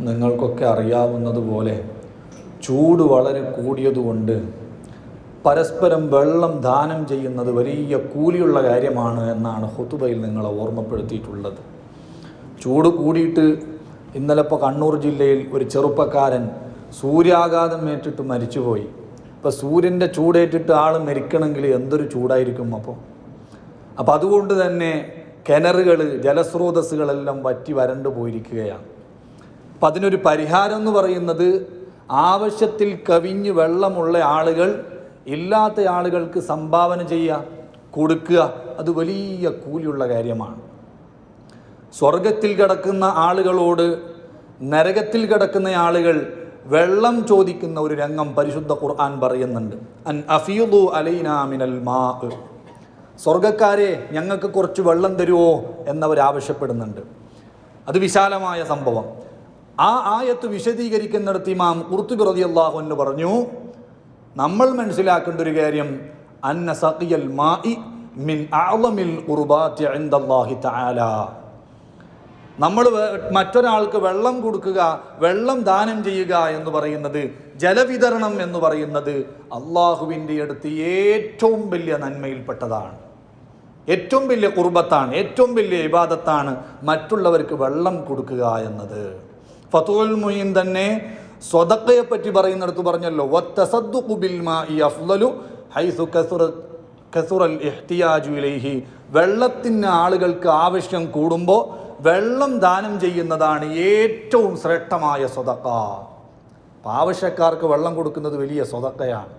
നിങ്ങൾക്കൊക്കെ അറിയാവുന്നതുപോലെ ചൂട് വളരെ കൂടിയതുകൊണ്ട് പരസ്പരം വെള്ളം ദാനം ചെയ്യുന്നത് വലിയ കൂലിയുള്ള കാര്യമാണ് എന്നാണ് ഖുതുബയിൽ നിങ്ങളെ ഓർമ്മപ്പെടുത്തിയിട്ടുള്ളത്. ചൂട് കൂടിയിട്ട് ഇന്നലെ ഇപ്പോൾ കണ്ണൂർ ജില്ലയിൽ ഒരു ചെറുപ്പക്കാരൻ സൂര്യാഘാതം ഏറ്റിട്ട് മരിച്ചുപോയി. ഇപ്പോൾ സൂര്യൻ്റെ ചൂടേറ്റിട്ട് ആൾ മരിക്കണമെങ്കിൽ എന്തൊരു ചൂടായിരിക്കും. അപ്പോൾ അതുകൊണ്ട് തന്നെ കിണറുകൾ, ജലസ്രോതസ്സുകളെല്ലാം വറ്റി വരണ്ടു പോയിരിക്കുകയാണ്. അപ്പം അതിനൊരു പരിഹാരം എന്ന് പറയുന്നത് ആവശ്യത്തിൽ കവിഞ്ഞ് വെള്ളമുള്ള ആളുകൾ ഇല്ലാത്ത ആളുകൾക്ക് സംഭാവന ചെയ്യുക, കൊടുക്കുക. അത് വലിയ കൂലിയുള്ള കാര്യമാണ്. സ്വർഗത്തിൽ കിടക്കുന്ന ആളുകളോട് നരകത്തിൽ കിടക്കുന്ന ആളുകൾ വെള്ളം ചോദിക്കുന്ന ഒരു രംഗം പരിശുദ്ധ ഖുർആൻ പറയുന്നുണ്ട്. അൻ അഫീദു അലൈനാ മിനൽ മാ, സ്വർഗക്കാരെ ഞങ്ങൾക്ക് കുറച്ച് വെള്ളം തരുമോ എന്നവരാവശ്യപ്പെടുന്നുണ്ട്. അത് വിശാലമായ സംഭവം. ആ ആയത്ത് വിശദീകരിക്കുന്നിടത്ത് ഇമാം ഖുർത്തുബി റളിയല്ലാഹു അൻഹു പറഞ്ഞു, നമ്മൾ മനസ്സിലാക്കേണ്ട ഒരു കാര്യം അന്ന സഖിയൽ മാഇ മിൻ അഅ്ളമിൽ ഖുർബാത്തി ഇൻദല്ലാഹി തആല. നമ്മൾ മറ്റൊരാൾക്ക് വെള്ളം കൊടുക്കുക, വെള്ളം ദാനം ചെയ്യുക എന്ന് പറയുന്നത്, ജലവിതരണം എന്ന് പറയുന്നത് അള്ളാഹുവിൻ്റെ അടുത്ത് ഏറ്റവും വലിയ നന്മയിൽപ്പെട്ടതാണ്, ഏറ്റവും വലിയ ഖുർബത്താണ്, ഏറ്റവും വലിയ ഇബാദത്താണ് മറ്റുള്ളവർക്ക് വെള്ളം കൊടുക്കുക എന്നത്. ഫതുൽ മുഈൻ തന്നെ സ്വദഖയെ പറ്റി പറയുന്നിടത്ത് പറഞ്ഞല്ലോ, വത്തസദ്ദുഖു ബിൽ മാഇ അഫ്ളലു ഹൈസു കസുറൽ ഇഹ്തിയാജു ഇലൈഹി. വെള്ളത്തിന് ആളുകൾക്ക് ആവശ്യം കൂടുമ്പോൾ വെള്ളം ദാനം ചെയ്യുന്നതാണ് ഏറ്റവും ശ്രേഷ്ഠമായ സ്വദഖ. ആവശ്യക്കാർക്ക് വെള്ളം കൊടുക്കുന്നത് വലിയ സ്വദഖയാണ്.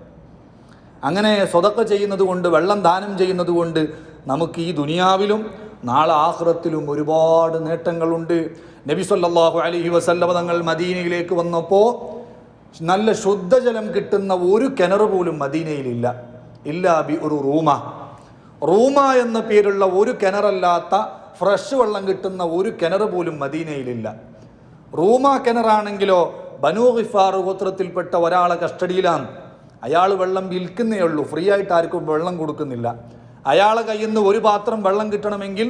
അങ്ങനെ സ്വദഖ ചെയ്യുന്നത് കൊണ്ട്, വെള്ളം ദാനം ചെയ്യുന്നത് കൊണ്ട് നമുക്ക് ഈ ദുനിയാവിലും നാളെ ആഖിറത്തിലും ഒരുപാട് നേട്ടങ്ങളുണ്ട്. നബി സല്ലല്ലാഹു അലൈഹി വസല്ലമ തങ്ങൾ മദീനയിലേക്ക് വന്നപ്പോൾ നല്ല ശുദ്ധജലം കിട്ടുന്ന ഒരു കിണർ പോലും മദീനയിലില്ല. ഇല്ലാ ബി ഒരു റൂമ എന്ന പേരുള്ള ഒരു കിണറല്ലാത്ത ഫ്രഷ് വെള്ളം കിട്ടുന്ന ഒരു കിണർ പോലും മദീനയിലില്ല. റൂമ കിണറാണെങ്കിലോ ബനൂ ഗിഫാർ ഗോത്രത്തിൽപ്പെട്ട ഒരാളെ കസ്റ്റഡിയിലാണ്. അയാൾ വെള്ളം വിൽക്കുന്നേ ഉള്ളൂ, ഫ്രീ ആയിട്ട് ആർക്കും വെള്ളം കൊടുക്കുന്നില്ല. അയാളെ കയ്യിൽ നിന്ന് ഒരു പാത്രം വെള്ളം കിട്ടണമെങ്കിൽ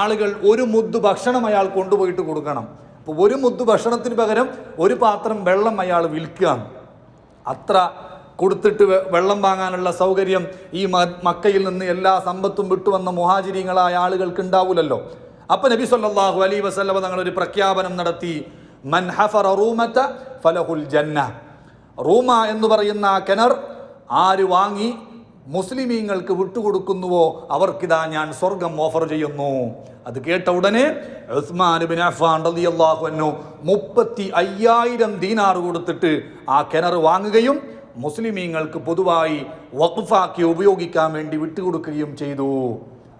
ആളുകൾ ഒരു മുദ്ദ് ഭക്ഷണം അയാൾ കൊണ്ടുപോയിട്ട് കൊടുക്കണം. അപ്പോൾ ഒരു മുദ്ദ് ഭക്ഷണത്തിന് പകരം ഒരു പാത്രം വെള്ളം അയാൾ വിൽക്കുകയാണ്. അത്ര കൊടുത്തിട്ട് വെള്ളം വാങ്ങാനുള്ള സൗകര്യം ഈ മക്കയിൽ നിന്ന് എല്ലാ സമ്പത്തും വിട്ടുവന്ന മുഹാജിരീങ്ങളായ ആളുകൾക്ക് ഉണ്ടാവില്ലല്ലോ. അപ്പം നബി സല്ലല്ലാഹു അലൈഹി വസല്ലമ തങ്ങൾ ഒരു പ്രഖ്യാപനം നടത്തി, മൻ ഹഫറ റൂമത ഫലഹുൽ ജന്ന. റൂമ എന്ന് പറയുന്ന ആ കിണർ ആര് വാങ്ങി മുസ്ലിമീങ്ങൾക്ക് വിട്ടുകൊടുക്കുന്നുവോ അവർക്കിതാ ഞാൻ സ്വർഗം ഓഫർ ചെയ്യുന്നു. അത് കേട്ട ഉടനെ ഉസ്മാൻ ഇബ്നു അഫ്ഫാൻ റളിയല്ലാഹു അൻഹു 35,000 ദീനാർ കൊടുത്തിട്ട് ആ കിണർ വാങ്ങുകയും മുസ്ലിമീങ്ങൾക്ക് പൊതുവായി വഖഫാക്കി ഉപയോഗിക്കാൻ വേണ്ടി വിട്ടുകൊടുക്കുകയും ചെയ്തു.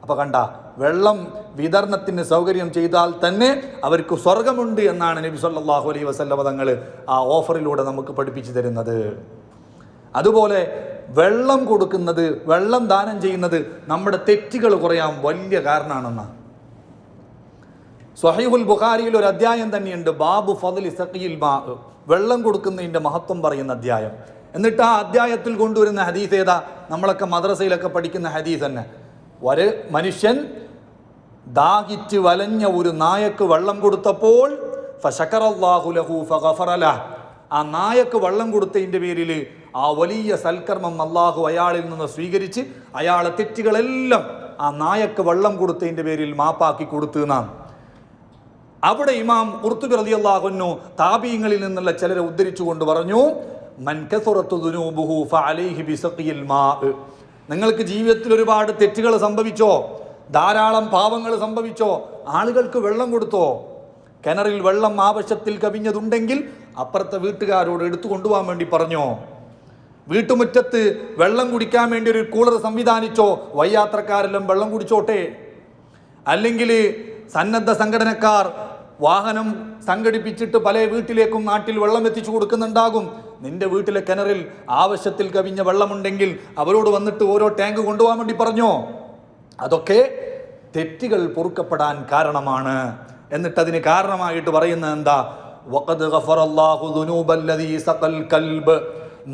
അപ്പോൾ കണ്ട, വെള്ളം വിതരണത്തിന് സൗകര്യം ചെയ്താൽ തന്നെ അവർക്ക് സ്വർഗമുണ്ട് എന്നാണ് നബി സല്ലല്ലാഹു അലൈഹി വസല്ലമ തങ്ങൾ ആ ഓഫറിലൂടെ നമുക്ക് പഠിപ്പിച്ചു തരുന്നത്. അതുപോലെ വെള്ളം കൊടുക്കുന്നത്, വെള്ളം ദാനം ചെയ്യുന്നത് നമ്മുടെ തെറ്റുകൾ കുറയാൻ വലിയ കാരണമാണെന്നാണ്. സ്വഹീഹുൽ ബുഖാരിയിൽ ഒരു അധ്യായം തന്നെയുണ്ട്, ബാബു ഫദ്ലി സഖിയിൽ മാ, വെള്ളം കൊടുക്കുന്നതിൻ്റെ മഹത്വം പറയുന്ന അധ്യായം. എന്നിട്ട് ആ അധ്യായത്തിൽ കൊണ്ടുവരുന്ന ഹദീസ് ഏതാ? നമ്മളൊക്കെ മദ്രസയിലൊക്കെ പഠിക്കുന്ന ഹദീസ് തന്നെ. ഒരു മനുഷ്യൻ ദാഹിച്ച് വലഞ്ഞ ഒരു നായക്ക് വെള്ളം കൊടുത്തപ്പോൾ ഫശകറല്ലാഹു ലഹു ഫഗഫറ ലഹു, ആ നായക്ക് വെള്ളം കൊടുത്തതിൻ്റെ പേരിൽ ആ വലിയ സൽക്കർമ്മം അള്ളാഹു അയാളിൽ നിന്ന് സ്വീകരിച്ച് അയാളെ തെറ്റുകളെല്ലാം ആ നായക്ക് വെള്ളം കൊടുത്തതിൻ്റെ പേരിൽ മാപ്പാക്കി കൊടുത്തു എന്നാണ്. അവിടെ ഇമാം ഖുർത്തുബി റളിയല്ലാഹു അൻഹു താബീങ്ങളിൽ നിന്നുള്ള ചിലരെ ഉദ്ധരിച്ചുകൊണ്ട് പറഞ്ഞു, മൻ കസറത്തു ദുനൂബുഹു ഫഅലൈഹി ബിസഖിൽ മാ. നിങ്ങൾക്ക് ജീവിതത്തിൽ ഒരുപാട് തെറ്റുകൾ സംഭവിച്ചോ, ധാരാളം പാപങ്ങൾ സംഭവിച്ചോ, ആളുകൾക്ക് വെള്ളം കൊടുത്തോ? കിണറിൽ വെള്ളം ആവശ്യത്തിൽ കവിഞ്ഞതുണ്ടെങ്കിൽ അപ്പുറത്തെ വീട്ടുകാരോട് എടുത്തു കൊണ്ടുപോകാൻ വേണ്ടി പറഞ്ഞോ? വീട്ടുമുറ്റത്ത് വെള്ളം കുടിക്കാൻ വേണ്ടി ഒരു കൂളർ സംവിധാനിച്ചോ? വയ്യാത്രക്കാരെല്ലാം വെള്ളം കുടിച്ചോട്ടെ. അല്ലെങ്കിൽ സന്നദ്ധ സംഘടനക്കാർ വാഹനം സംഘടിപ്പിച്ചിട്ട് പല വീട്ടിലേക്കും നാട്ടിൽ വെള്ളം എത്തിച്ചു കൊടുക്കുന്നുണ്ടാകും. നിന്റെ വീട്ടിലെ കിണറിൽ ആവശ്യത്തിൽ കവിഞ്ഞ വെള്ളമുണ്ടെങ്കിൽ അവരോട് വന്നിട്ട് ഓരോ ടാങ്ക് കൊണ്ടുപോകാൻ വേണ്ടി പറഞ്ഞോ? അതൊക്കെ തെറ്റുകൾ പൊറുക്കപ്പെടാൻ കാരണമാണ്. എന്നിട്ട് അതിന് കാരണമായിട്ട് പറയുന്നത് എന്താ? വഖദ് ഗഫറല്ലാഹു ദുനൂബല്ലദീ സഖൽ കൽബ്.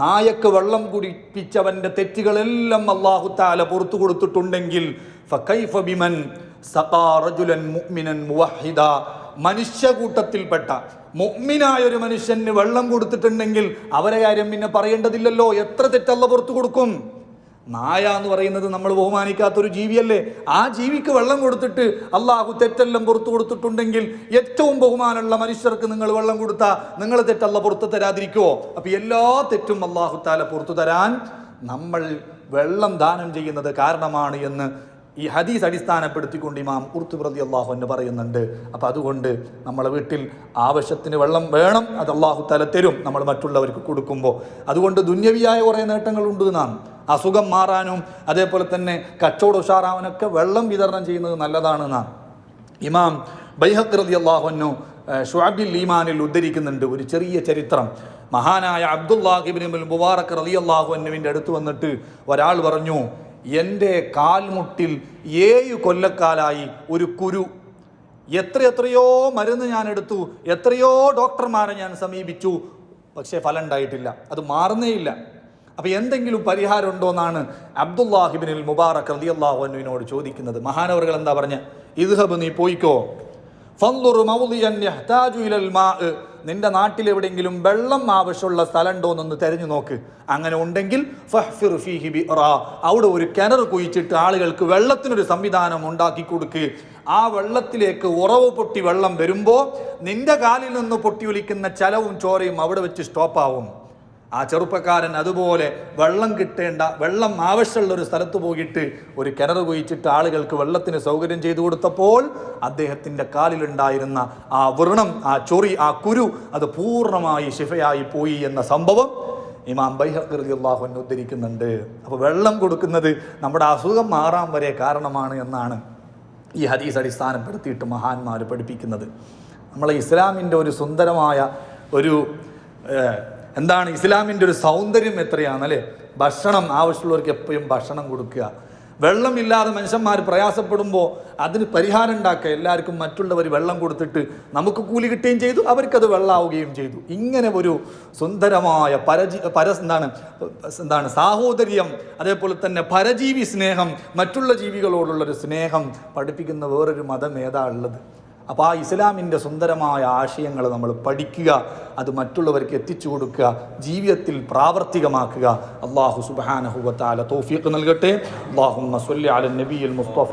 നായക്ക് വെള്ളം കുടിപ്പിച്ചവന്റെ തെറ്റുകളെല്ലാം അല്ലാഹു തആല പുറത്തു കൊടുത്തിട്ടുണ്ടെങ്കിൽ ഫകൈഫ ബിമൻ സഖാ റജുലൻ മുഅ്മിനൻ മുവഹിദ. മനുഷ്യകൂട്ടത്തിൽപ്പെട്ട മുഅ്മിനായ ഒരു മനുഷ്യന് വെള്ളം കൊടുത്തിട്ടുണ്ടെങ്കിൽ അവരെ കാര്യം പിന്നെ പറയേണ്ടതില്ലല്ലോ. എത്ര തെറ്റല്ല പുറത്തു കൊടുക്കും. നായ എന്ന് പറയുന്നത് നമ്മൾ ബഹുമാനിക്കാത്തൊരു ജീവിയല്ലേ. ആ ജീവിക്ക് വെള്ളം കൊടുത്തിട്ട് അള്ളാഹു തെറ്റെല്ലാം പുറത്തു കൊടുത്തിട്ടുണ്ടെങ്കിൽ ഏറ്റവും ബഹുമാനമുള്ള മനുഷ്യർക്ക് നിങ്ങൾ വെള്ളം കൊടുത്താൽ നിങ്ങൾ തെറ്റല്ല പുറത്തു തരാതിരിക്കുമോ? അപ്പൊ എല്ലാ തെറ്റും അള്ളാഹു താല പുറത്തു തരാൻ നമ്മൾ വെള്ളം ദാനം ചെയ്യുന്നത് കാരണമാണ് എന്ന് ഈ ഹദീസ് അടിസ്ഥാനപ്പെടുത്തിക്കൊണ്ട് ഇമാം ഖുർത്തുബി റളിയല്ലാഹു അൻഹു പറയുന്നുണ്ട്. അപ്പം അതുകൊണ്ട് നമ്മളെ വീട്ടിൽ ആവശ്യത്തിന് വെള്ളം വേണം, അത് അള്ളാഹു തആല തരും നമ്മൾ മറ്റുള്ളവർക്ക് കൊടുക്കുമ്പോൾ. അതുകൊണ്ട് ദുന്യവിയായ കുറേ നേട്ടങ്ങളുണ്ട്. നാം അസുഖം മാറാനും അതേപോലെ തന്നെ കച്ചവടം ഉഷാറാവാനൊക്കെ വെള്ളം വിതരണം ചെയ്യുന്നത് നല്ലതാണ്. നാം ഇമാം ബൈഹഖി റളിയല്ലാഹു അൻഹു ശുഅബുൽ ഈമാനിൽ ഉദ്ധരിക്കുന്നുണ്ട് ഒരു ചെറിയ ചരിത്രം. മഹാനായ അബ്ദുല്ലാഹി ഇബ്നുൽ മുബാറക് റളിയല്ലാഹു അൻഹുവിൻ്റെ അടുത്ത് വന്നിട്ട് ഒരാൾ പറഞ്ഞു, എൻ്റെ കാൽമുട്ടിൽ 7 കൊല്ലക്കാലായി ഒരു കുരു. എത്രയോ മരുന്ന് ഞാൻ എടുത്തു, എത്രയോ ഡോക്ടർമാരെ ഞാൻ സമീപിച്ചു, പക്ഷേ ഫലം ഉണ്ടായിട്ടില്ല, അത് മാറുന്നേയില്ല. അപ്പം എന്തെങ്കിലും പരിഹാരം ഉണ്ടോ എന്നാണ് അബ്ദുല്ലാഹി ഇബ്നുൽ മുബാറക് റളിയല്ലാഹു അൻഹുവിനോട് ചോദിക്കുന്നത്. മഹാനവറുകൾ എന്താ പറഞ്ഞ? ഇദ്ഹബ്, നീ പോയിക്കോ, ഫൻദുർ മൗദിയൻ യഹ്താജു ഇലൽ മാ, നിന്റെ നാട്ടിൽ എവിടെയെങ്കിലും വെള്ളം ആവശ്യമുള്ള സ്ഥലം ഉണ്ടോയെന്നൊന്ന് തിരഞ്ഞു നോക്ക്. അങ്ങനെ ഉണ്ടെങ്കിൽ ഫഹ്ഫിർ ഫീഹി ബിഅറ, അവിടെ ഒരു കിണർ കുഴിച്ചിട്ട് ആളുകൾക്ക് വെള്ളത്തിനൊരു സംവിധാനം ഉണ്ടാക്കി കൊടുക്ക്. ആ വെള്ളത്തിലേക്ക് ഉറവ് പൊട്ടി വെള്ളം വരുമ്പോൾ നിന്റെ കാലിൽ നിന്ന് പൊട്ടി ഒലിക്കുന്ന ചലവും ചോരയും അവിടെ വെച്ച് സ്റ്റോപ്പാവും. ആ ചെറുപ്പക്കാരൻ അതുപോലെ വെള്ളം ആവശ്യമുള്ള ഒരു സ്ഥലത്ത് പോയിട്ട് ഒരു കിണർ കുഴിച്ചിട്ട് ആളുകൾക്ക് വെള്ളത്തിന് സൗകര്യം ചെയ്തു കൊടുത്തപ്പോൾ അദ്ദേഹത്തിൻ്റെ കാലിലുണ്ടായിരുന്ന ആ വ്രണം, ആ ചൊറി, ആ കുരു അത് പൂർണ്ണമായി ശിഫയായി പോയി എന്ന സംഭവം ഇമാം ബൈഹഖി റളിയല്ലാഹു അൻഹു ഉദ്ധരിക്കുന്നുണ്ട്. അപ്പോൾ വെള്ളം കൊടുക്കുന്നത് നമ്മുടെ അസുഖം മാറാൻ വരെ കാരണമാണ് എന്നാണ് ഈ ഹദീസ് അടിസ്ഥാനപ്പെടുത്തിയിട്ട് മഹാന്മാർ പഠിപ്പിക്കുന്നത്. നമ്മളെ ഇസ്ലാമിൻ്റെ ഒരു സുന്ദരമായ ഒരു എന്താണ് ഇസ്ലാമിൻ്റെ ഒരു സൗന്ദര്യം എത്രയാണല്ലേ. ഭക്ഷണം ആവശ്യമുള്ളവർക്ക് എപ്പോഴും ഭക്ഷണം കൊടുക്കുക. വെള്ളമില്ലാതെ മനുഷ്യന്മാർ പ്രയാസപ്പെടുമ്പോൾ അതിന് പരിഹാരം ഉണ്ടാക്കുക. എല്ലാവർക്കും മറ്റുള്ളവർ വെള്ളം കൊടുത്തിട്ട് നമുക്ക് കൂലി കിട്ടുകയും ചെയ്തു, അവർക്കത് വെള്ളമാവുകയും ചെയ്തു. ഇങ്ങനെ ഒരു സുന്ദരമായ സാഹോദര്യം, അതേപോലെ തന്നെ പരജീവി സ്നേഹം, മറ്റുള്ള ജീവികളോടുള്ളൊരു സ്നേഹം പഠിപ്പിക്കുന്ന വേറൊരു മതം ഏതാ ഉള്ളത്? അപ്പോൾ ആ ഇസ്ലാമിൻ്റെ സുന്ദരമായ ആശയങ്ങൾ നമ്മൾ പഠിക്കുക, അത് മറ്റുള്ളവർക്ക് എത്തിച്ചു കൊടുക്കുക, ജീവിതത്തിൽ പ്രാവർത്തികമാക്കുക. അല്ലാഹു സുബ്ഹാനഹു വ തആല തൗഫീഖ് നൽകട്ടെ. അല്ലാഹുമ്മ സ്വല്ലി അലൻ നബിയിൽ മുസ്തഫ